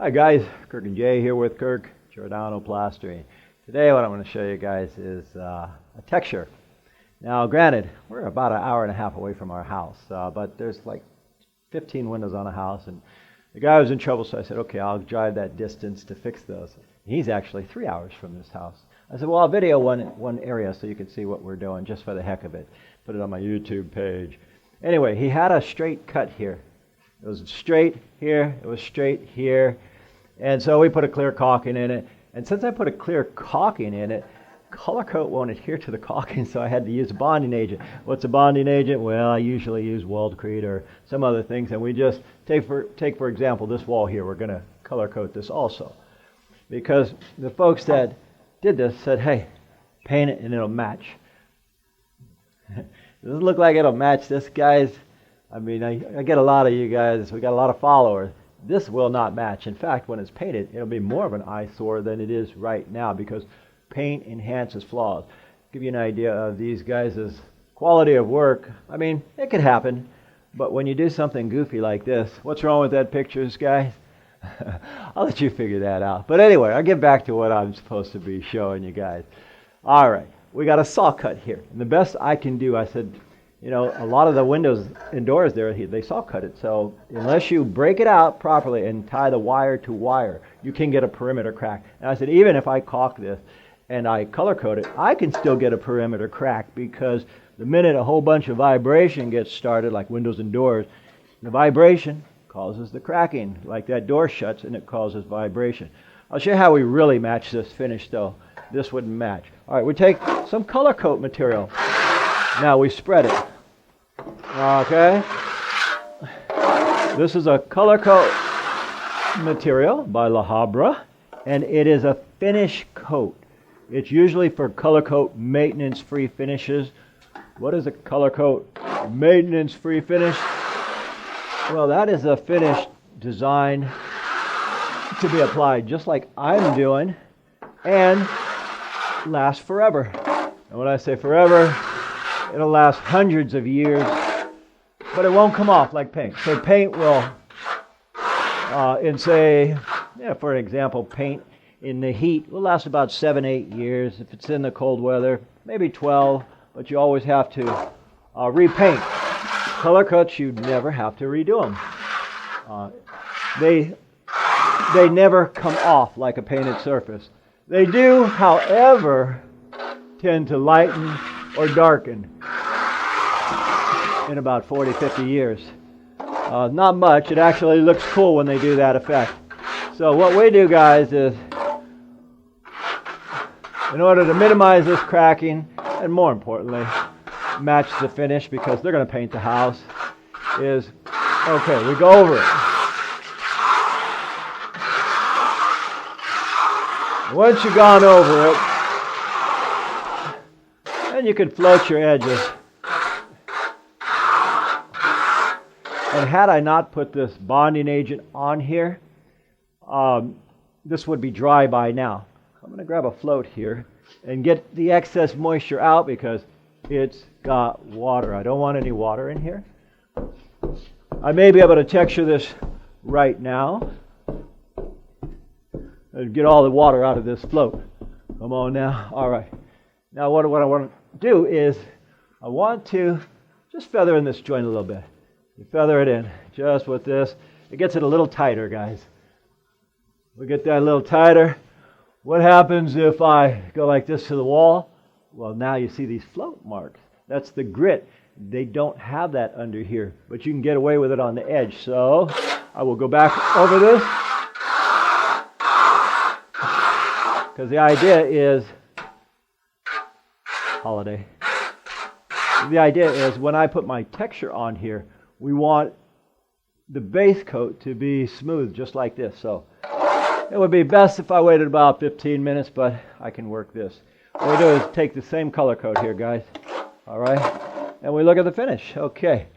Hi guys, Kirk and Jay here with Kirk, Giordano Plastering. Today what I'm going to show you guys is a texture. Now granted, we're about an hour and a half away from our house, but there's like 15 windows on a house, and the guy was in trouble, so I said, okay, I'll drive that distance to fix those. He's actually 3 hours from this house. I said, well, I'll video one area so you can see what we're doing just for the heck of it. Put it on my YouTube page. Anyway, he had a straight cut here. It was straight here, it was straight here. And so we put a clear caulking in it. And since I put a clear caulking in it, color coat won't adhere to the caulking, so I had to use a bonding agent. What's a bonding agent? Well, I usually use Weldcrete or some other things. And we just, take for example, this wall here. We're going to color coat this also. Because the folks that did this said, hey, paint it and it'll match. Does it look like it'll match this, guys? I mean, I get a lot of you guys. We got a lot of followers. This will not match. In fact, when it's painted, it'll be more of an eyesore than it is right now because paint enhances flaws. Give you an idea of these guys' quality of work. I mean, it could happen, but when you do something goofy like this, what's wrong with that pictures, guys? I'll let you figure that out. But anyway, I'll get back to what I'm supposed to be showing you guys. All right, we got a saw cut here. And the best I can do, I said, you know, a lot of the windows indoors there, they saw cut it. So unless you break it out properly and tie the wire to wire, you can get a perimeter crack. And I said, even if I caulk this and I color code it, I can still get a perimeter crack because the minute a whole bunch of vibration gets started, like windows and doors, the vibration causes the cracking. Like that door shuts and it causes vibration. I'll show you how we really match this finish though. This wouldn't match. All right, we take some color coat material. Now we spread it. Okay. This is a color coat material by La Habra, and it is a finish coat. It's usually for color coat maintenance-free finishes. What is a color coat maintenance-free finish? Well, that is a finish designed to be applied just like I'm doing and last forever. And when I say forever, it'll last hundreds of years, but it won't come off like paint. So paint will, for example, paint in the heat will last about 7-8 years. If it's in the cold weather, maybe 12, but you always have to repaint. Color cuts, you never have to redo them. They never come off like a painted surface. They do, however, tend to lighten or darken in about 40-50 years. Not much. It actually looks cool when they do that effect. So what we do, guys, is in order to minimize this cracking and more importantly match the finish because they're going to paint the house is, okay, we go over it. Once you've gone over it, and you can float your edges. And had I not put this bonding agent on here, this would be dry by now. I'm going to grab a float here and get the excess moisture out because it's got water. I don't want any water in here. I may be able to texture this right now and get all the water out of this float. Come on now. All right. Now what I want to do is I want to just feather in this joint a little bit. You feather it in just with this. It gets it a little tighter, guys. We get that a little tighter. What happens if I go like this to the wall? Well, now you see these float marks. That's the grit. They don't have that under here, but you can get away with it on the edge. So I will go back over this because the idea is holiday. The idea is when I put my texture on here, we want the base coat to be smooth just like this. So it would be best if I waited about 15 minutes, but I can work this. What we do is take the same color coat here, guys. All right. And we look at the finish. Okay.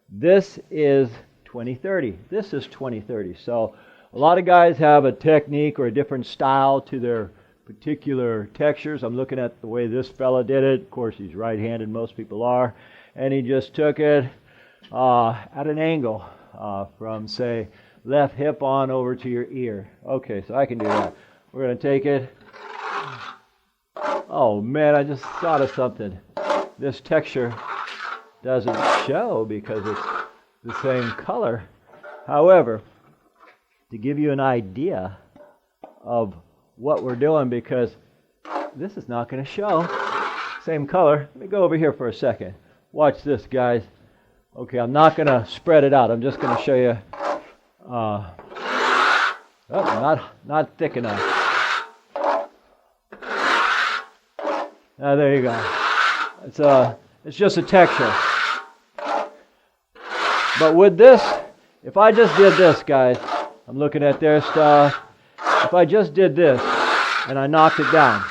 This is 2030. This is 2030. So a lot of guys have a technique or a different style to their particular textures. I'm looking at the way this fella did it. Of course, he's right-handed. Most people are. And he just took it at an angle from, say, left hip on over to your ear. Okay, so I can do that. We're going to take it. Oh man, I just thought of something. This texture doesn't show because it's the same color. However, to give you an idea of what we're doing, because this is not going to show same color. Let me go over here for a second. Watch this, guys. Okay, I'm not going to spread it out. I'm just going to show you. Not thick enough. There you go. It's just a texture. But with this, if I just did this, guys, I'm looking at their stuff. If I just did this and I knocked it down,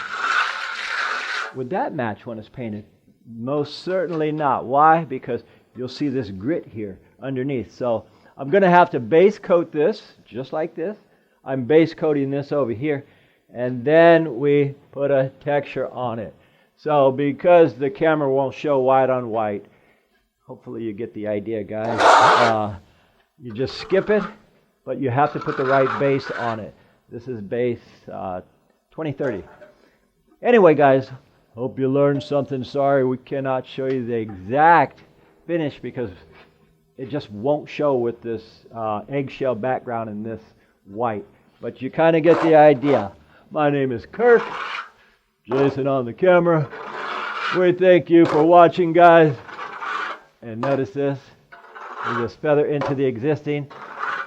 would that match when it's painted? Most certainly not. Why? Because you'll see this grit here underneath. So I'm going to have to base coat this just like this. I'm base coating this over here, and then we put a texture on it. So because the camera won't show white on white, hopefully you get the idea, guys. You just skip it, but you have to put the right base on it. This is base 2030. Anyway, guys, hope you learned something. Sorry we cannot show you the exact finish because it just won't show with this eggshell background and this white. But you kind of get the idea. My name is Kirk. Jason on the camera. We thank you for watching, guys. And notice this. We just feather into the existing.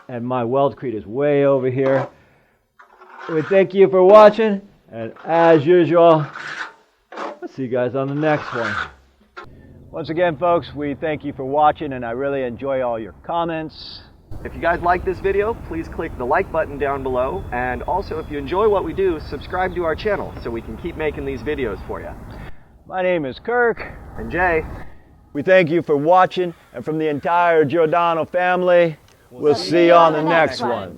And my weldcrete is way over here. We thank you for watching. And as usual, I'll see you guys on the next one. Once again, folks, we thank you for watching, and I really enjoy all your comments. If you guys like this video, please click the like button down below, and also if you enjoy what we do, subscribe to our channel so we can keep making these videos for you. My name is Kirk. And Jay. We thank you for watching, and from the entire Giordano family, we'll see you on the next one.